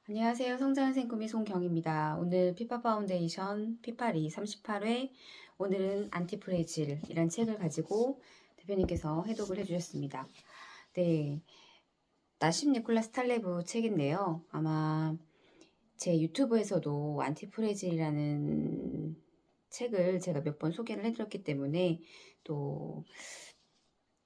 안녕하세요. 성장한 생꿈이 송경입니다. 오늘 피파 파운데이션 피파리 38회, 오늘은 안티프레질이란 책을 가지고 대표님께서 해독을 해주셨습니다. 네, 나심 니콜라스 탈레브 책인데요. 아마 제 유튜브에서도 안티프레질이라는 책을 제가 몇 번 소개를 해드렸기 때문에 또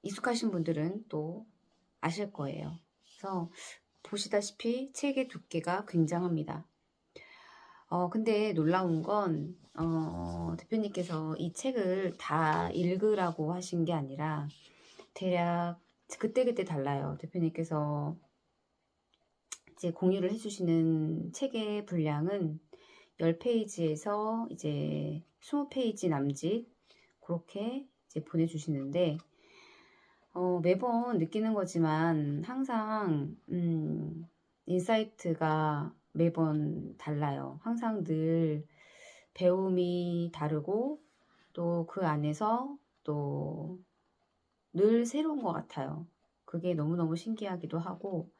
익숙하신 분들은 또 아실 거예요. 그래서 보시다시피 책의 두께가 굉장합니다. 근데 놀라운 건, 대표님께서 이 책을 다 읽으라고 하신 게 아니라, 대략, 그때그때 달라요. 대표님께서 이제 공유를 해주시는 책의 분량은 10페이지에서 이제 20페이지 남짓, 그렇게 이제 보내주시는데, 매번 느끼는 거지만, 항상, 인사이트가 매번 달라요. 항상 늘 배움이 다르고 또 그 안에서 또 늘 새로운 것 같아요. 그게 너무너무 신기하기도 하고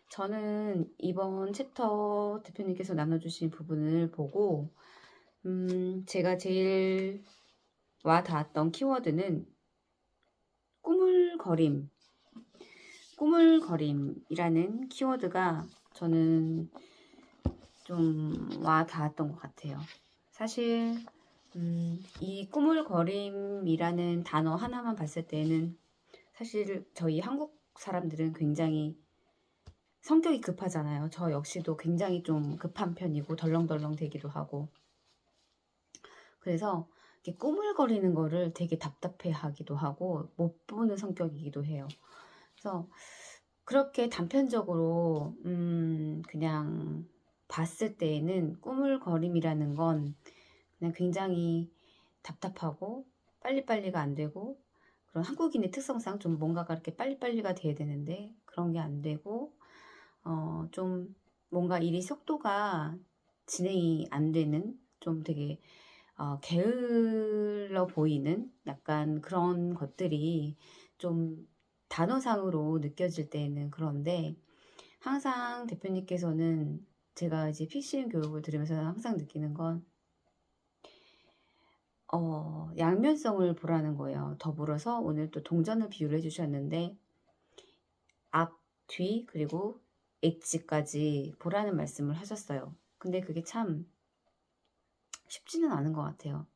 저는 이번 챕터 대표님께서 나눠주신 부분을 보고 제가 제일 와 닿았던 키워드는 꾸물거림, 꾸물거림이라는 키워드가 저는 좀 와 닿았던 것 같아요. 사실 이 꾸물거림이라는 단어 하나만 봤을 때는 사실 저희 한국 사람들은 굉장히 성격이 급하잖아요. 저 역시도 굉장히 좀 급한 편이고 덜렁덜렁 되기도 하고, 그래서 이렇게 꾸물거리는 거를 되게 답답해 하기도 하고 못 보는 성격이기도 해요. 그래서 그렇게 단편적으로 그냥 봤을 때에는 꾸물거림이라는 건 그냥 굉장히 답답하고 빨리빨리가 안 되고, 그런 한국인의 특성상 좀 뭔가가 이렇게 빨리빨리가 돼야 되는데 그런 게 안 되고, 좀 뭔가 일이 속도가 진행이 안 되는, 좀 되게 게을러 보이는 약간 그런 것들이 좀 단어상으로 느껴질 때는 그런데, 항상 대표님께서는 제가 이제 PCM 교육을 들으면서 항상 느끼는 건 양면성을 보라는 거예요. 더불어서 오늘 또 동전을 비유를 해주셨는데 앞, 뒤, 그리고 엣지까지 보라는 말씀을 하셨어요. 근데 그게 참 쉽지는 않은 것 같아요.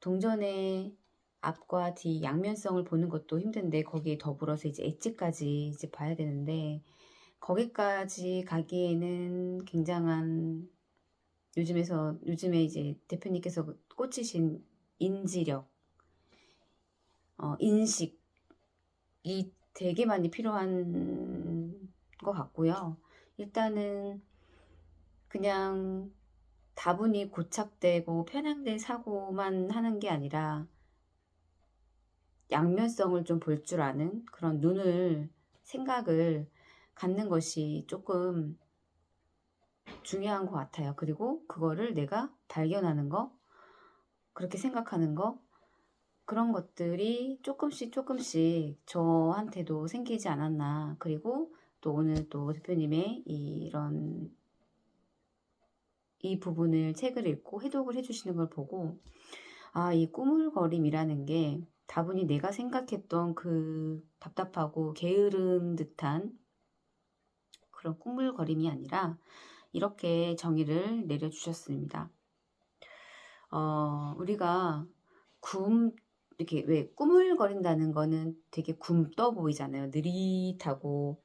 동전의 앞과 뒤 양면성을 보는 것도 힘든데 거기에 더불어서 이제 엣지까지 이제 봐야 되는데, 거기까지 가기에는 굉장한 요즘에 이제 대표님께서 꽂히신 인지력, 인식이 되게 많이 필요한 것 같고요. 일단은 그냥 다분히 고착되고 편향된 사고만 하는 게 아니라 양면성을 좀 볼 줄 아는 그런 눈을, 생각을 갖는 것이 조금 중요한 것 같아요. 그리고 그거를 내가 발견하는 거, 그렇게 생각하는 거, 그런 것들이 조금씩 조금씩 저한테도 생기지 않았나. 그리고 또 오늘 또 대표님의 이 부분을 책을 읽고 해독을 해주시는 걸 보고, 이 꾸물거림이라는 게 다분히 내가 생각했던 그 답답하고 게으른 듯한 그런 꾸물거림이 아니라 이렇게 정의를 내려주셨습니다. 우리가 이렇게 왜 꾸물거린다는 거는 되게 굼떠 보이잖아요. 느릿하고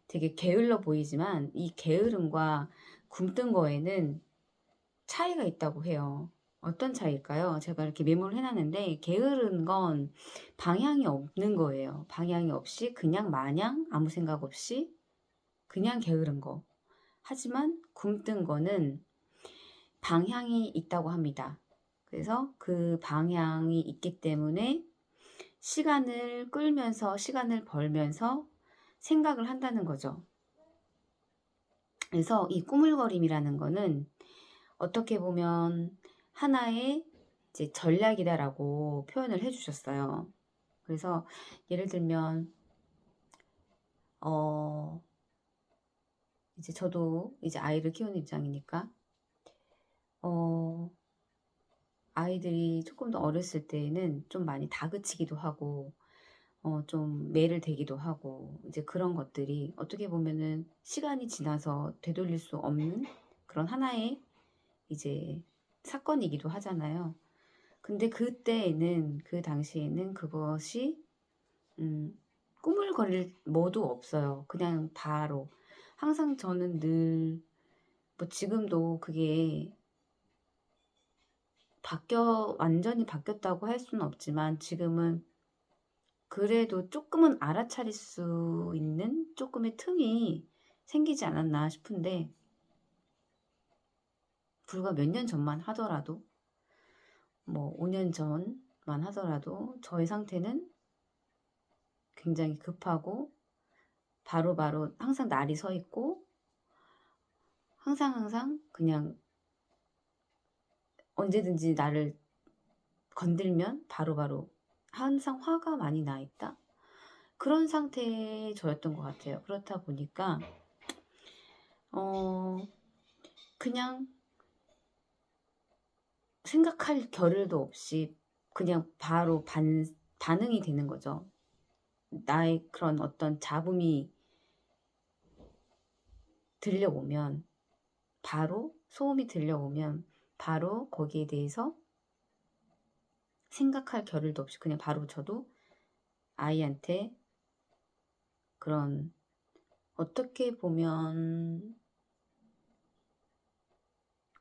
되게 게을러 보이지만 이 게으름과 굼뜬 거에는 차이가 있다고 해요. 어떤 차이일까요? 제가 이렇게 메모를 해놨는데, 게으른 건 방향이 없는 거예요. 방향이 없이 그냥 마냥 아무 생각 없이 그냥 게으른 거. 하지만 굼뜬 거는 방향이 있다고 합니다. 그래서 그 방향이 있기 때문에 시간을 끌면서 시간을 벌면서 생각을 한다는 거죠. 그래서 이 꾸물거림이라는 거는 어떻게 보면 하나의 이제 전략이다라고 표현을 해주셨어요. 그래서 예를 들면 이제 저도 이제 아이를 키우는 입장이니까 아이들이 조금 더 어렸을 때에는 좀 많이 다그치기도 하고 좀 매를 대기도 하고 이제 그런 것들이 어떻게 보면은 시간이 지나서 되돌릴 수 없는 그런 하나의 이제 사건이기도 하잖아요. 근데 그때에는 그 당시에는 그것이 꾸물거릴 뭐도 없어요. 그냥 바로 항상 저는 늘 뭐 지금도 그게 완전히 바뀌었다고 할 수는 없지만 지금은 그래도 조금은 알아차릴 수 있는 조금의 틈이 생기지 않았나 싶은데 불과 몇 년 전만 하더라도 뭐 5년 전만 하더라도 저의 상태는 굉장히 급하고 바로바로 항상 날이 서 있고 항상 그냥 언제든지 나를 건들면 바로바로 항상 화가 많이 나 있다. 그런 상태의 저였던 것 같아요. 그렇다 보니까 그냥 생각할 겨를도 없이 그냥 바로 반응이 되는 거죠. 나의 그런 어떤 잡음이 들려오면 소음이 들려오면 바로 거기에 대해서 생각할 겨를도 없이 그냥 바로 저도 아이한테 그런 어떻게 보면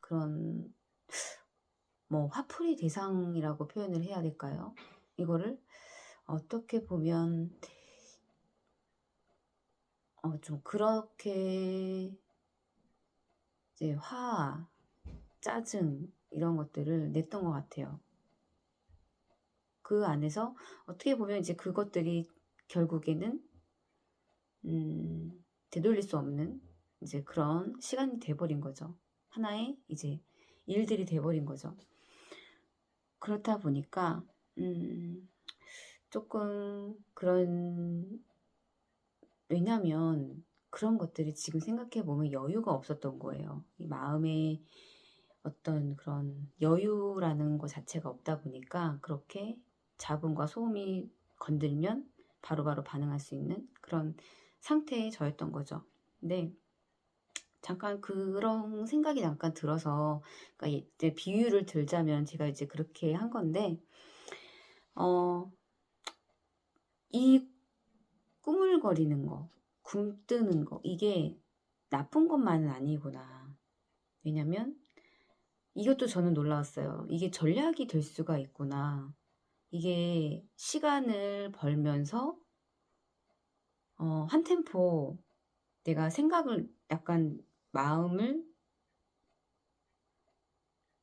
그런 뭐 화풀이 대상이라고 표현을 해야 될까요? 이거를 어떻게 보면 좀 그렇게 이제 화, 짜증 이런 것들을 냈던 것 같아요. 그 안에서 어떻게 보면 이제 그것들이 결국에는 되돌릴 수 없는 이제 그런 시간이 돼버린 거죠. 하나의 이제 일들이 돼버린 거죠. 그렇다 보니까 조금 왜냐면 그런 것들이 지금 생각해보면 여유가 없었던 거예요. 이 마음에 어떤 그런 여유라는 것 자체가 없다 보니까 그렇게 잡음과 소음이 건들면 바로바로 반응할 수 있는 그런 상태에 저였던 거죠. 근데 잠깐 그런 생각이 잠깐 들어서 그러니까 이제 비유를 들자면 제가 이제 그렇게 한 건데 이 꾸물거리는 거, 굼뜨는 거 이게 나쁜 것만은 아니구나. 왜냐면 이것도 저는 놀라웠어요. 이게 전략이 될 수가 있구나. 이게 시간을 벌면서 한 템포 내가 생각을 약간 마음을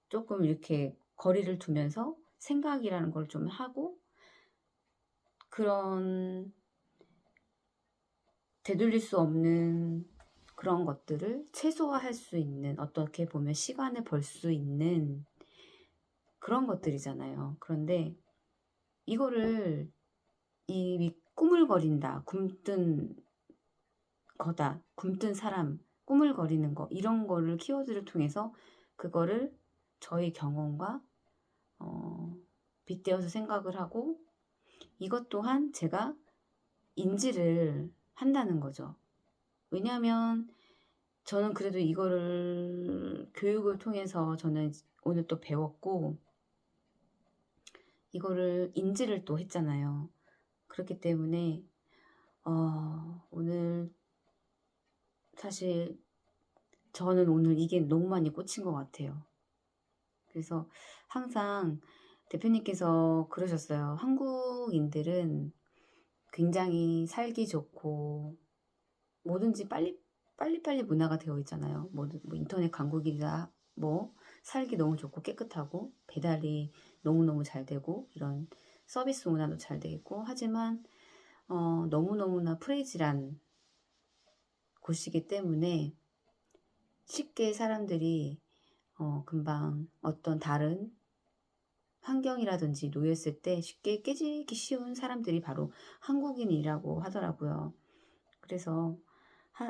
조금 이렇게 거리를 두면서 생각이라는 걸 좀 하고 그런 되돌릴 수 없는 그런 것들을 최소화할 수 있는 어떻게 보면 시간을 벌 수 있는 그런 것들이잖아요. 그런데 이거를 이 꾸물거린다, 굼뜬 거다, 굼뜬 사람, 꾸물거리는 거 이런 거를 키워드를 통해서 그거를 저의 경험과 빗대어서 생각을 하고 이것 또한 제가 인지를 한다는 거죠. 왜냐하면 저는 그래도 이거를 교육을 통해서 저는 오늘 또 배웠고 이거를 인지를 또 했잖아요. 그렇기 때문에 오늘 사실 저는 오늘 이게 너무 많이 꽂힌 것 같아요. 그래서 항상 대표님께서 그러셨어요. 한국인들은 굉장히 살기 좋고 뭐든지 빨리빨리 문화가 되어 있잖아요. 뭐 인터넷 광고기가 뭐 살기 너무 좋고 깨끗하고 배달이 너무너무 잘 되고 이런 서비스 문화도 잘 되어 있고 하지만 너무너무나 프레이질한 곳이기 때문에 쉽게 사람들이 금방 어떤 다른 환경이라든지 놓였을 때 쉽게 깨지기 쉬운 사람들이 바로 한국인이라고 하더라고요. 그래서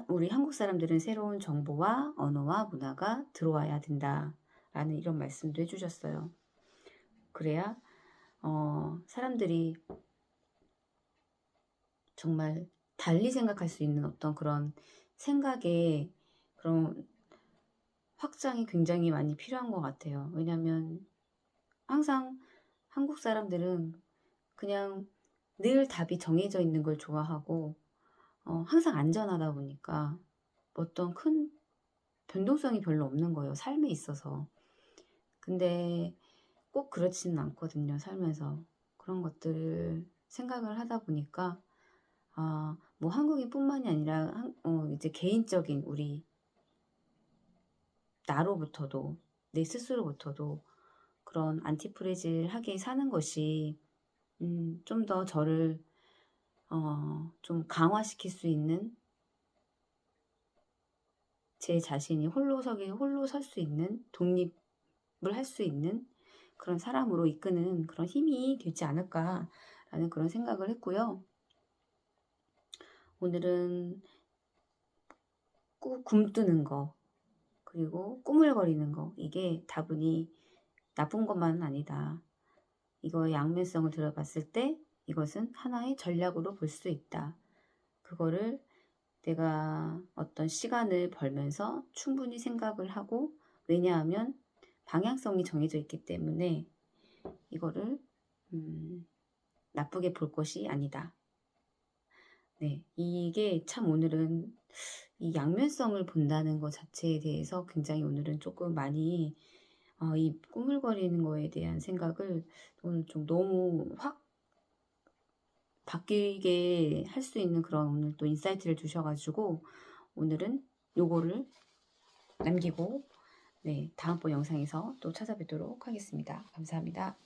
우리 한국 사람들은 새로운 정보와 언어와 문화가 들어와야 된다라는 이런 말씀도 해주셨어요. 그래야 사람들이 정말 달리 생각할 수 있는 어떤 그런 생각의 그런 확장이 굉장히 많이 필요한 것 같아요. 왜냐하면 항상 한국 사람들은 그냥 늘 답이 정해져 있는 걸 좋아하고 항상 안전하다 보니까 어떤 큰 변동성이 별로 없는 거예요. 삶에 있어서. 근데 꼭 그렇지는 않거든요. 살면서. 그런 것들을 생각을 하다 보니까 뭐 한국인뿐만이 아니라 이제 개인적인 우리 나로부터도 내 스스로부터도 그런 안티프레질하게 사는 것이 좀 더 저를 좀 강화시킬 수 있는 제 자신이 홀로 설 수 있는 독립을 할 수 있는 그런 사람으로 이끄는 그런 힘이 되지 않을까라는 그런 생각을 했고요. 오늘은 꼭 굼뜨는 거 그리고 꾸물거리는 거 이게 다분히 나쁜 것만은 아니다. 이거의 양면성을 들어봤을 때 이것은 하나의 전략으로 볼 수 있다. 그거를 내가 어떤 시간을 벌면서 충분히 생각을 하고 왜냐하면 방향성이 정해져 있기 때문에 이거를 나쁘게 볼 것이 아니다. 네, 이게 참 오늘은 이 양면성을 본다는 것 자체에 대해서 굉장히 오늘은 조금 많이 이 꾸물거리는 거에 대한 생각을 오늘 좀 너무 확 바뀌게 할 수 있는 그런 오늘 또 인사이트를 주셔가지고 오늘은 요거를 남기고 네, 다음번 영상에서 또 찾아뵙도록 하겠습니다. 감사합니다.